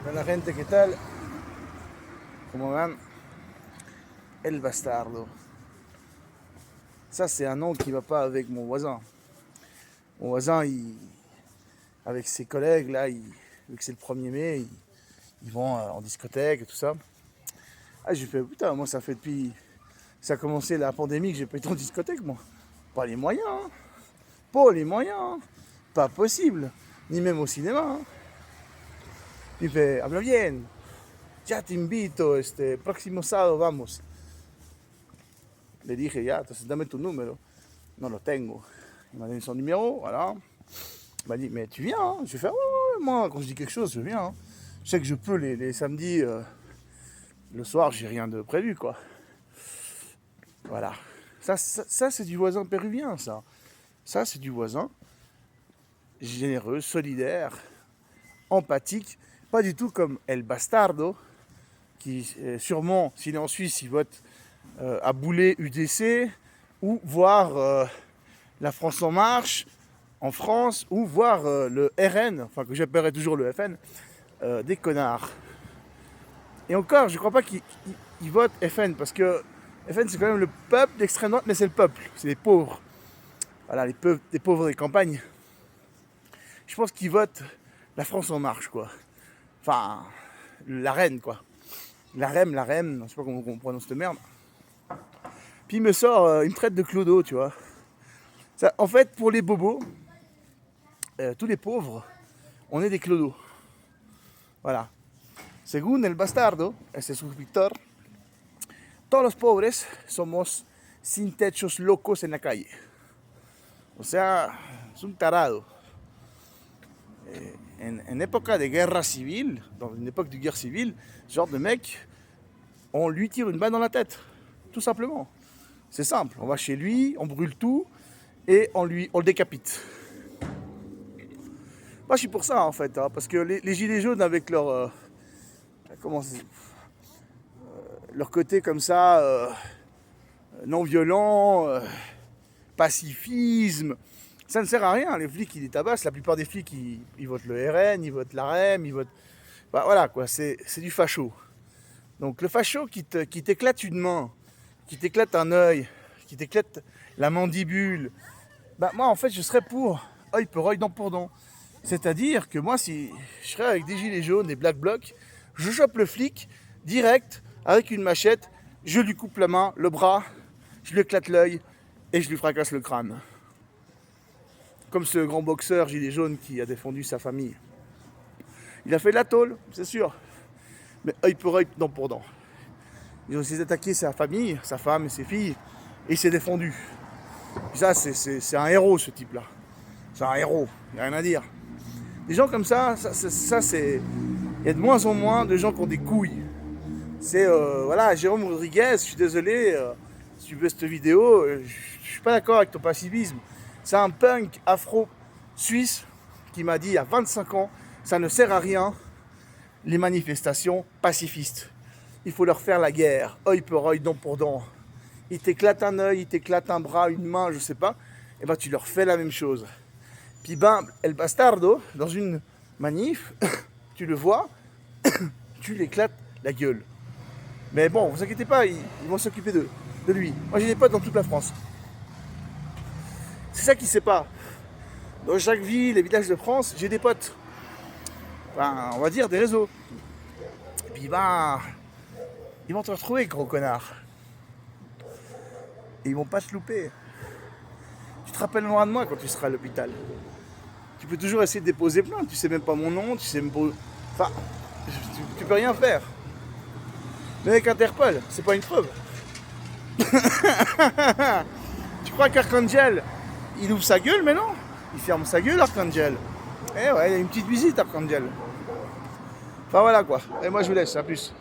Buena gente, ¿qué tal? Como van, El Bastardo. Ça, c'est un nom qui va pas avec mon voisin. Mon voisin, avec ses collègues, là, vu que c'est le 1er mai, ils vont en discothèque et tout ça. Ah, j'ai fait, putain, moi, ça fait depuis. Ça a commencé la pandémie que j'ai pas été en discothèque, moi. Pas les moyens, hein. Pas les moyens, hein. Pas possible. Ni même au cinéma, hein. Il fait, habla bien. Ya te invito, próximo sábado vamos. Le dije, ya, entonces dame tu número. No lo tengo. Il m'a donné son numéro, voilà. Il m'a dit, mais tu viens, hein? Je vais faire, ouais, moi, quand je dis quelque chose, je viens, hein. Je sais que je peux les samedis, le soir, j'ai rien de prévu, quoi. Voilà. Ça c'est du voisin péruvien, ça. Ça, c'est du voisin généreux, solidaire, empathique. Pas du tout comme El Bastardo, qui sûrement, s'il est en Suisse, il vote à Boulet UDC, ou voir la France en marche en France, ou voir le RN, enfin que j'appellerais toujours le FN, des connards. Et encore, je crois pas qu'ils votent FN, parce que FN c'est quand même le peuple d'extrême droite, mais c'est le peuple, c'est les pauvres. Voilà, les pauvres des campagnes. Je pense qu'ils votent la France en marche, quoi. Enfin, la reine, quoi. La REM, je sais pas comment on prononce cette merde. Puis il me sort, il me traite de clodo, tu vois. Ça, en fait, pour les bobos, tous les pauvres, on est des clodos. Voilà. Según el bastardo, ese suscriptor, todos los pobres somos sin techos locos en la calle. O sea, es un tarado. En époque de guerre civile, dans une époque de guerre civile, ce genre de mec, on lui tire une balle dans la tête, tout simplement. C'est simple, on va chez lui, on brûle tout et on le décapite. Moi je suis pour ça en fait, hein, parce que les gilets jaunes avec leur leur côté comme ça, non violent, pacifisme, ça ne sert à rien. Les flics ils les tabassent, la plupart des flics ils votent le RN, ils votent la REM, ils votent... Bah, voilà quoi, c'est du facho. Donc le facho qui t'éclate une main, qui t'éclate un œil, qui t'éclate la mandibule, bah moi en fait je serais pour œil pour œil, dent pour dent. C'est-à-dire que moi si je serais avec des gilets jaunes, des black blocs, je chope le flic direct avec une machette, je lui coupe la main, le bras, je lui éclate l'œil et je lui fracasse le crâne. Comme ce grand boxeur gilet jaune qui a défendu sa famille. Il a fait de la tôle, c'est sûr. Mais œil pour œil, dent pour dent. Ils ont essayé d'attaquer sa famille, sa femme et ses filles, et il s'est défendu. Et ça, c'est un héros, ce type-là. C'est un héros, il n'y a rien à dire. Des gens comme ça, c'est... Il y a de moins en moins de gens qui ont des couilles. C'est, voilà, Jérôme Rodriguez, je suis désolé, si tu veux cette vidéo, je suis pas d'accord avec ton pacifisme. C'est un punk afro-suisse qui m'a dit il y a 25 ans, ça ne sert à rien, les manifestations pacifistes. Il faut leur faire la guerre, œil pour œil, dent pour dent. Ils t'éclatent un œil, ils t'éclatent un bras, une main, je sais pas, et ben tu leur fais la même chose. Puis ben, El Bastardo, dans une manif, tu le vois, tu l'éclates la gueule. Mais bon, vous inquiétez pas, ils vont s'occuper de lui. Moi j'ai des potes dans toute la France. C'est ça qui sait pas. Dans chaque ville et village de France, j'ai des potes. Enfin, on va dire des réseaux. Et puis ben, ils vont te retrouver, gros connard. Et ils vont pas te louper. Tu te rappelleras de moi quand tu seras à l'hôpital. Tu peux toujours essayer de déposer plainte. Tu sais même pas mon nom, tu sais même pas... Enfin, tu peux rien faire. Mais avec Interpol, c'est pas une preuve. Tu crois qu'Arcangel, il ouvre sa gueule, mais non. Il ferme sa gueule, Arcangel. Eh ouais, il y a une petite visite, Arcangel. Enfin voilà quoi. Et moi je vous laisse, à plus.